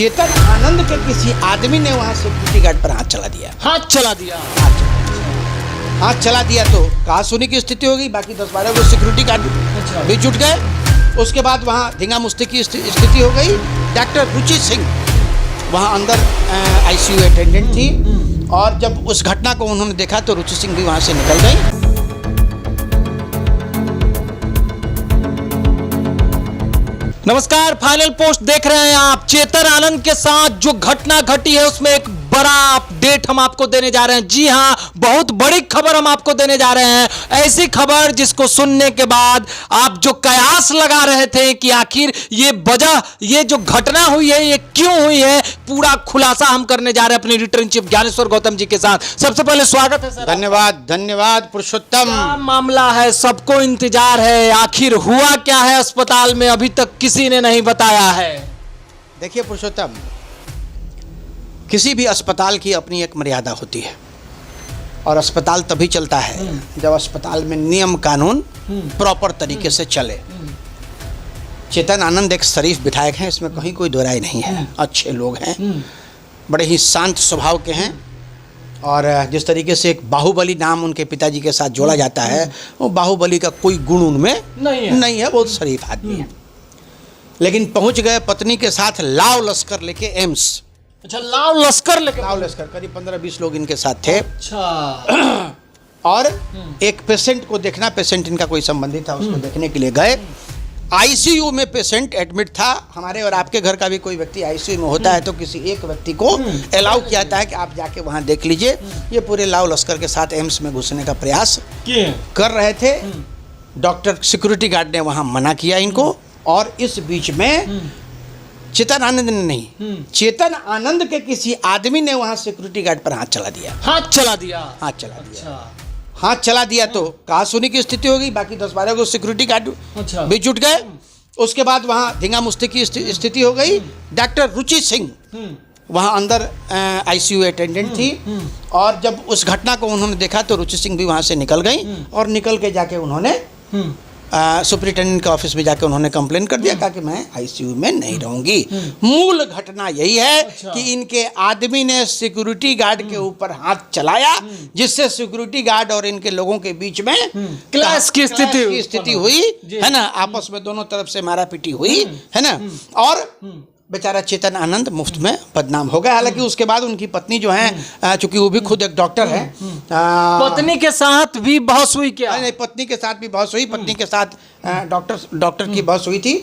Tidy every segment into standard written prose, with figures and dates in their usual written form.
चेतन आनंद के किसी आदमी ने वहां सिक्योरिटी गार्ड पर हाथ चला दिया। हाथ चला दिया तो कहा सुनी की स्थिति हो गई। बाकी 10-12 को सिक्योरिटी गार्ड भी जुट गए। उसके बाद वहाँ धींगा मुश्ती की स्थिति हो गई। डॉक्टर रुचि सिंह वहाँ अंदर आईसीयू अटेंडेंट थी और जब उस घटना को उन्होंने देखा तो रुचि सिंह भी वहाँ से निकल गई। नमस्कार, फाइनल पोस्ट देख रहे हैं आप। चेतन आनंद के साथ जो घटना घटी है उसमें एक बड़ा अपडेट हम आपको देने जा रहे हैं। जी हां, बहुत बड़ी खबर हम आपको देने जा रहे हैं। ऐसी खबर जिसको सुनने के बाद आप जो कयास लगा रहे थे कि आखिर ये जो घटना हुई है ये क्यों हुई है, पूरा खुलासा हम करने जा रहे हैं अपने editor in chief Gyaneshwar Gautam ji के साथ। सबसे पहले स्वागत है सर। धन्यवाद पुरुषोत्तम। क्या मामला है, सबको इंतजार है, आखिर हुआ क्या है अस्पताल में, अभी तक किसी ने नहीं बताया है। देखिए पुरुषोत्तम, किसी भी अस्पताल की अपनी एक मर्यादा होती है और अस्पताल तभी चलता है जब अस्पताल में नियम कानून प्रॉपर तरीके से चले। चेतन आनंद एक शरीफ विधायक हैं, इसमें कहीं कोई दो राय नहीं है। अच्छे लोग हैं, बड़े ही शांत स्वभाव के हैं और जिस तरीके से एक बाहुबली नाम उनके पिताजी के साथ जोड़ा जाता है वो बाहुबली का कोई गुण उनमें नहीं है। बहुत शरीफ आदमी है। लेकिन पहुंच गए पत्नी के साथ लाव लश्कर लेके एम्स। अच्छा, लाव लश्कर करीब 15-20 लोग इनके साथ थे। अच्छा। और एक पेशेंट को देखना, पेशेंट इनका कोई संबंधी था, उसको देखने के लिए गए। आईसीयू में पेशेंट एडमिट था। हमारे और आपके घर का भी कोई व्यक्ति आईसीयू में होता है तो किसी एक व्यक्ति को अलाउ किया जाता है कि आप जाके वहां देख लीजिए। ये पूरे लाव लश्कर के साथ एम्स में घुसने का प्रयास कर रहे थे। डॉक्टर सिक्योरिटी गार्ड ने वहां मना किया इनको और इस बीच में चेतन आनंद ने नहीं, चेतन आनंद के किसी आदमी ने वहां सिक्योरिटी गार्ड पर हाथ चला दिया। हाथ चला दिया तो कहा सुनी की स्थिति हो गई। बाकी 10-12 को सिक्योरिटी गार्ड भी जुट गए। उसके बाद वहाँ धींगा मुश्ती की स्थिति हो गई। डॉक्टर रुचि सिंह वहाँ अंदर आईसीयू अटेंडेंट थी और जब उस घटना को उन्होंने देखा तो रुचि सिंह भी वहाँ से निकल गई और निकल के जाके उन्होंने सुपरिटेंडेंट के ऑफिस में जाके उन्होंने कंप्लेन कर दिया, कहा कि मैं आईसीयू में नहीं रहूंगी। मूल घटना यही है कि इनके आदमी ने सिक्योरिटी गार्ड के ऊपर हाथ चलाया जिससे सिक्योरिटी गार्ड और इनके लोगों के बीच में क्लैश की स्थिति हुई है ना। आपस में दोनों तरफ से मारापीटी हुई है ना और बेचारा चेतन आनंद मुफ्त में बदनाम हो गया। हालांकि उसके बाद उनकी पत्नी जो है, चूंकि वो भी खुद एक डॉक्टर है, पत्नी के साथ भी बहस हुई क्या? नहीं, पत्नी के साथ भी बहस हुई। पत्नी के साथ डॉक्टर की बहस हुई थी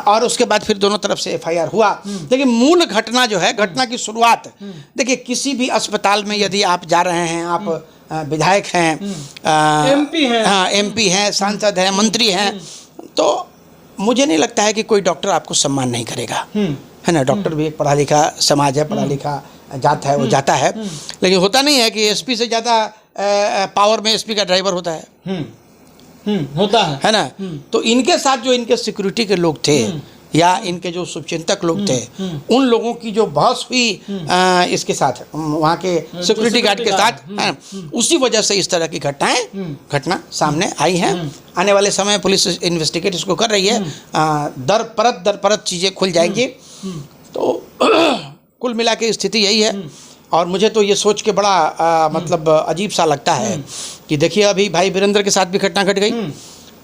और उसके बाद फिर दोनों तरफ से एफआईआर हुआ। लेकिन मूल घटना जो है, घटना की शुरुआत देखिए, किसी भी अस्पताल में यदि आप जा रहे हैं, आप विधायक हैं, एमपी हैं, सांसद हैं, मंत्री हैं, तो मुझे नहीं लगता है कि कोई डॉक्टर आपको सम्मान नहीं करेगा, है ना। डॉक्टर भी एक पढ़ा लिखा समाज है, पढ़ा लिखा जात है, वो जाता है। लेकिन होता नहीं है कि एसपी से ज़्यादा पावर में एसपी का ड्राइवर होता है। होता है ना। तो इनके साथ जो इनके सिक्योरिटी के लोग थे या इनके जो शुभचिंतक लोग थे, उन लोगों की जो बहस हुई इसके साथ, वहाँ के सिक्योरिटी गार्ड के साथ, उसी वजह से इस तरह की घटना सामने आई हैं। आने वाले समय पुलिस इन्वेस्टिगेट इसको कर रही है। दर परत चीज़ें खुल जाएंगी। तो कुल मिला के स्थिति यही है और मुझे तो ये सोच के बड़ा मतलब अजीब सा लगता है कि देखिए, अभी भाई वीरेंद्र के साथ भी घटना घट गई।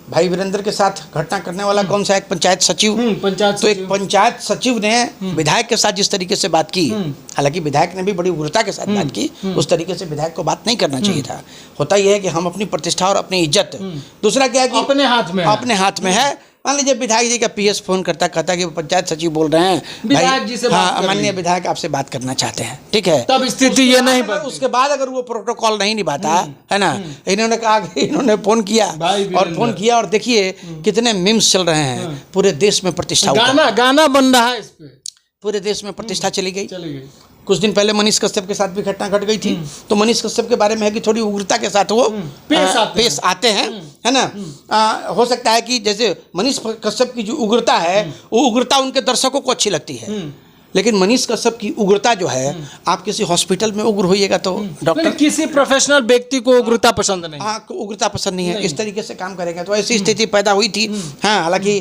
भाई वीरेंद्र के साथ घटना करने वाला कौन सा? एक पंचायत सचिव। तो एक पंचायत सचिव ने विधायक के साथ जिस तरीके से बात की, हालांकि विधायक ने भी बड़ी उग्रता के साथ बात की, उस तरीके से विधायक को बात नहीं करना चाहिए था। होता यह है कि हम अपनी प्रतिष्ठा और अपनी इज्जत, दूसरा क्या है कि अपने हाथ में है। मान लीजिए विधायक जी का पीएस फोन करता कि पंचायत सचिव बोल रहे हैं, विधायक जी से माननीय विधायक आपसे बात करना चाहते हैं, ठीक है, तब स्थिति ये नहीं बनती। उसके बाद अगर वो प्रोटोकॉल नहीं निभाता है ना, इन्होंने कहा कि इन्होंने फोन किया और देखिए कितने मीम्स चल रहे हैं, पूरे देश में प्रतिष्ठा, गाना बन रहा है इस पे, पूरे देश में प्रतिष्ठा चली गई। कुछ दिन पहले मनीष कश्यप के साथ भी घटना घट गई थी। तो मनीष कश्यप के बारे में है कि थोड़ी उग्रता के साथ वो पेश आते हैं, है ना। हो सकता है कि जैसे मनीष कश्यप की जो उग्रता है, वो उग्रता उनके दर्शकों को अच्छी लगती है, लेकिन मनीष कश्यप की उग्रता जो है, आप किसी हॉस्पिटल में उग्र होइएगा तो डॉक्टर, किसी प्रोफेशनल व्यक्ति को उग्रता पसंद नहीं, हाँ उग्रता पसंद नहीं है, इस तरीके से काम करेंगे तो ऐसी स्थिति पैदा हुई थी। हाँ, हालांकि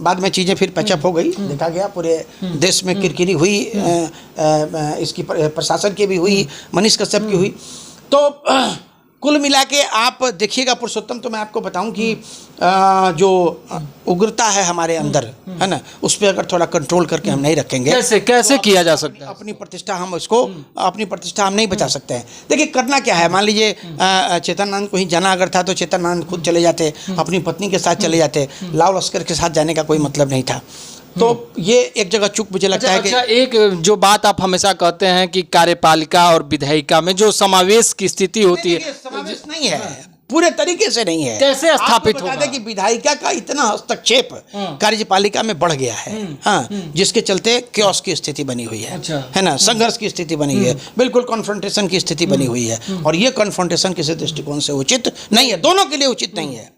बाद में चीज़ें फिर पैचअप हो गई, देखा गया पूरे देश में किरकिरी हुई, इसकी प्रशासन की भी हुई, मनीष कश्यप की हुई। तो कुल मिला के आप देखिएगा पुरुषोत्तम, तो मैं आपको बताऊं कि जो उग्रता है हमारे अंदर, है ना, उस पर अगर थोड़ा कंट्रोल करके हम नहीं रखेंगे, कैसे किया जा सकता है? अपनी प्रतिष्ठा हम इसको, अपनी प्रतिष्ठा हम नहीं बचा सकते हैं। देखिए करना क्या है, मान लीजिए चेतन आनंद कहीं जाना अगर था तो चेतन आनंद खुद चले जाते, अपनी पत्नी के साथ चले जाते, लाव लश्कर के साथ जाने का कोई मतलब नहीं था। तो ये एक जगह चूक मुझे लगता है कि एक जो बात आप हमेशा कहते हैं कि कार्यपालिका और विधायिका में जो समावेश की स्थिति होती है, समावेश नहीं है, पूरे तरीके से नहीं है। कैसे स्थापित होगा? बता दें कि विधायिका का इतना हस्तक्षेप कार्यपालिका में बढ़ गया है, हाँ, जिसके चलते क्योस की स्थिति बनी हुई है, है ना, संघर्ष की स्थिति बनी हुई है, बिल्कुल कॉन्फ्रंटेशन की स्थिति बनी हुई है। और ये कॉन्फ्रंटेशन किसी दृष्टिकोण से उचित नहीं है, दोनों के लिए उचित नहीं है,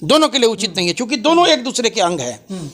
दोनों के लिए उचित नहीं है, क्योंकि दोनों एक दूसरे के अंग हैं।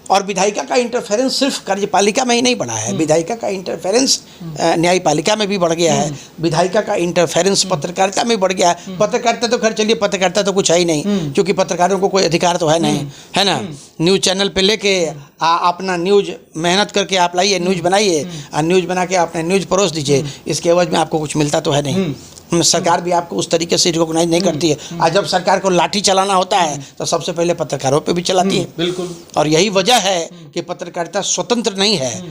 और विधायिका का इंटरफेरेंस सिर्फ कार्यपालिका में ही नहीं बढ़ा है, विधायिका का इंटरफेरेंस न्यायपालिका में भी बढ़ गया है, विधायिका का इंटरफेरेंस पत्रकारिता में बढ़ गया है। पत्रकारिता तो खैर चलिए, पत्रकारिता तो कुछ है ही नहीं, क्योंकि पत्रकारों को कोई अधिकार तो है नहीं, है ना। न्यूज़ चैनल पे लेके अपना न्यूज़ मेहनत करके आप लाइए, न्यूज़ बनाइए, और न्यूज़ बना के अपने न्यूज़ परोस दीजिए, इसके एवज में आपको कुछ मिलता तो है नहीं। सरकार भी आपको उस तरीके से रिकॉग्नाइज नहीं करती है। और जब सरकार को लाठी चलाना होता है तो सबसे पहले पत्रकारों पे भी चलाती है। बिल्कुल। और यही वजह है कि पत्रकारिता स्वतंत्र नहीं है।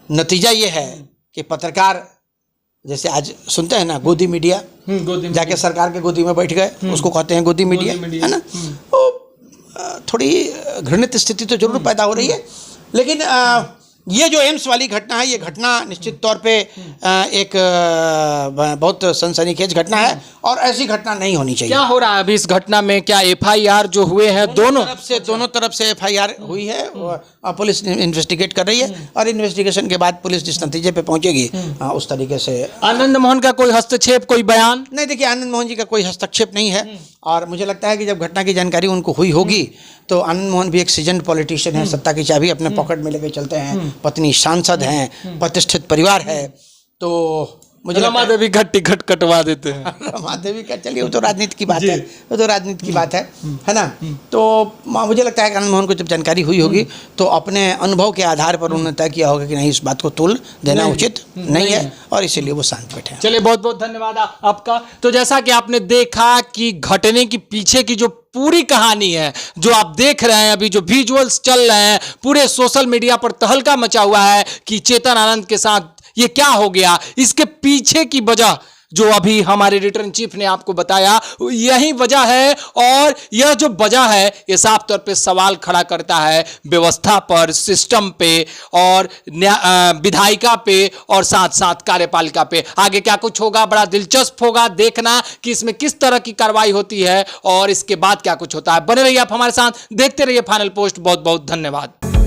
नतीजा ये है कि पत्रकार, जैसे आज सुनते हैं ना, गोदी मीडिया, जाके सरकार के गोदी में बैठ गए, उसको कहते हैं गोदी मीडिया, है ना। तो थोड़ी घृणित स्थिति तो जरूर पैदा हो रही है। लेकिन ये जो एम्स वाली घटना है, ये घटना निश्चित तौर पे एक बहुत सनसनीखेज घटना है, और ऐसी घटना नहीं होनी चाहिए। क्या हो रहा है अभी इस घटना में? क्या एफआईआर जो हुए हैं दोनों तरफ से एफआईआर हुई है, और पुलिस इन्वेस्टिगेट कर रही है, और इन्वेस्टिगेशन के बाद पुलिस जिस नतीजे पे पहुंचेगी उस तरीके से। आनंद मोहन का कोई हस्तक्षेप, कोई बयान नहीं? देखिए, आनंद मोहन जी का कोई हस्तक्षेप नहीं है, और मुझे लगता है कि जब घटना की जानकारी उनको हुई होगी तो आनंद मोहन भी एक सीजन्ड पॉलिटिशियन है, सत्ता की चाबी अपने पॉकेट में लेके चलते हैं, पत्नी सांसद हैं, प्रतिष्ठित परिवार है, तो मुझे रमा देवी घट कटवा देते हैं। रमा देवी का, चलिए वो तो राजनीति की बात है, वो तो राजनीति की बात है ना। तो मुझे लगता है कि आनंद मोहन को जब जानकारी हुई होगी तो अपने अनुभव के आधार पर उन्होंने तय किया होगा कि नहीं, इस बात को तूल देना उचित नहीं है, और इसीलिए वो शांत बैठे हैं। चलिए, बहुत बहुत धन्यवाद आपका। तो जैसा कि आपने देखा कि घटने की पीछे की जो पूरी कहानी है, जो आप देख रहे हैं, अभी जो विजुअल्स चल रहे हैं, पूरे सोशल मीडिया पर तहलका मचा हुआ है कि चेतन आनंद के साथ ये क्या हो गया। इसके पीछे की वजह जो अभी हमारे रिटर्न चीफ ने आपको बताया, यही वजह है। और यह जो वजह है, ये साफ तौर पे सवाल खड़ा करता है व्यवस्था पर, सिस्टम पे, और विधायिका पे, और साथ साथ कार्यपालिका पे। आगे क्या कुछ होगा, बड़ा दिलचस्प होगा देखना कि इसमें किस तरह की कार्रवाई होती है और इसके बाद क्या कुछ होता है। बने रहिए आप हमारे साथ, देखते रहिए फाइनल पोस्ट। बहुत बहुत धन्यवाद।